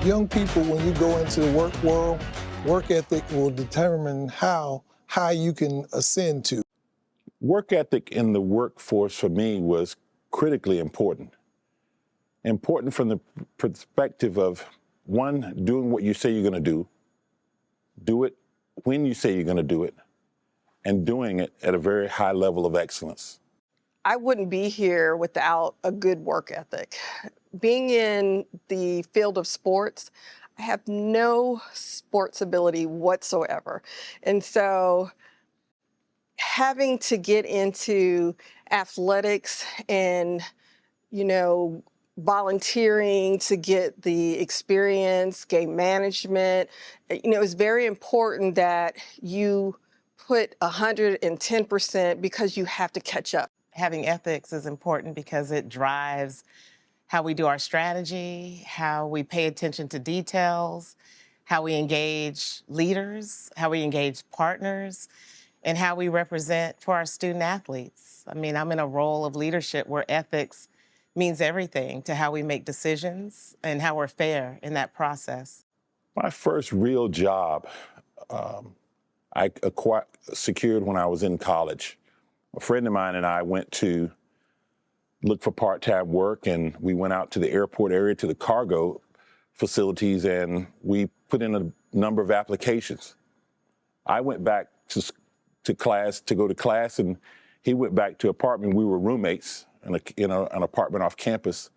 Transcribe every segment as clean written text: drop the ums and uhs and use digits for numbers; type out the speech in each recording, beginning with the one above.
Young people, when you go into the work world, work ethic will determine how high you can ascend to. Work ethic in the workforce for me was critically important. Important from the perspective of, one, doing what you say you're going to do it when you say you're going to do it, and doing it at a very high level of excellence. I wouldn't be here without a good work ethic. Being in the field of sports, I have no sports ability whatsoever. And so having to get into athletics and, volunteering to get the experience, game management, it's very important that you put 110% because you have to catch up. Having ethics is important because it drives how we do our strategy, how we pay attention to details, how we engage leaders, how we engage partners, and how we represent for our student athletes. I mean, I'm in a role of leadership where ethics means everything to how we make decisions and how we're fair in that process. My first real job I secured when I was in college. A friend of mine and I went to look for part-time work, and we went out to the airport area, to the cargo facilities, and we put in a number of applications. I went back to class, to go to class, and he went back to apartment. We were roommates in an apartment off campus.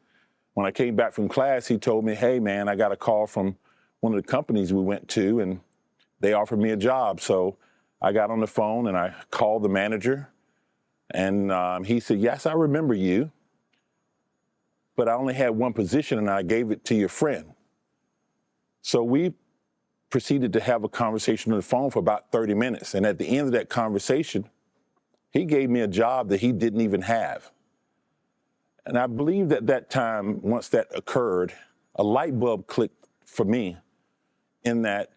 When I came back from class, he told me, "Hey, man, I got a call from one of the companies we went to, and they offered me a job." So I got on the phone and I called the manager, and he said, "Yes, I remember you, but I only had one position and I gave it to your friend." So we proceeded to have a conversation on the phone for about 30 minutes. And at the end of that conversation, he gave me a job that he didn't even have. And I believe that that time, once that occurred, a light bulb clicked for me in that,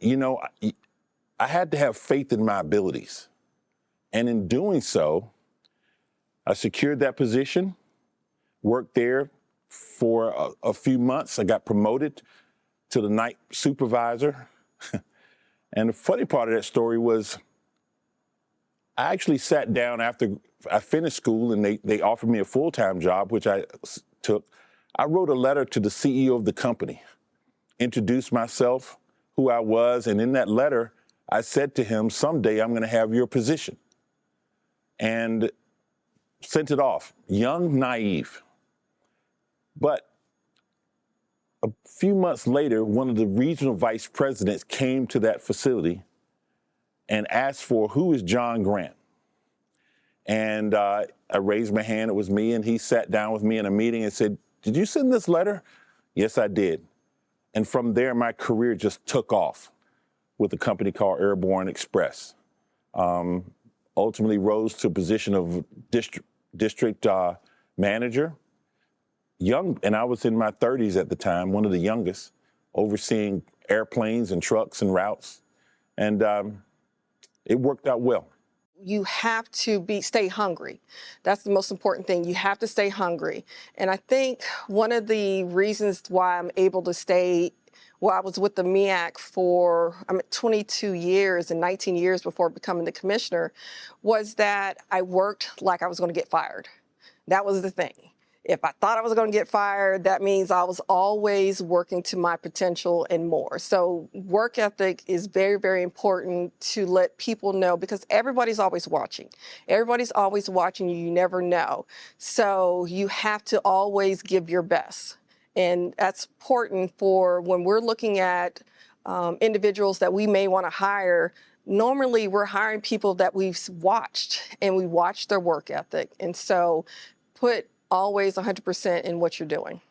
I had to have faith in my abilities. And in doing so, I secured that position, worked there for a few months. I got promoted to the night supervisor. And the funny part of that story was I actually sat down after I finished school and they offered me a full-time job, which I took. I wrote a letter to the CEO of the company, introduced myself, who I was, and in that letter, I said to him, "Someday I'm going to have your position." And sent it off, young, naive. But a few months later, one of the regional vice presidents came to that facility and asked for, "Who is John Grant?" And I raised my hand, it was me, and he sat down with me in a meeting and said, "Did you send this letter?" "Yes, I did." And from there, my career just took off with a company called Airborne Express. Ultimately rose to a position of district manager. Young, and I was in my 30s at the time, one of the youngest, overseeing airplanes and trucks and routes. And it worked out well. You have to stay hungry. That's the most important thing. You have to stay hungry. And I think one of the reasons why I'm able to stay, I was with the MEAC for 22 years and 19 years before becoming the commissioner, was that I worked like I was going to get fired. That was the thing. If I thought I was going to get fired, that means I was always working to my potential and more. So work ethic is very, very important to let people know, because everybody's always watching. Everybody's always watching you. You never know. So you have to always give your best. And that's important for when we're looking at individuals that we may want to hire. Normally, we're hiring people that we've watched, and we watch their work ethic. And so put always 100% in what you're doing.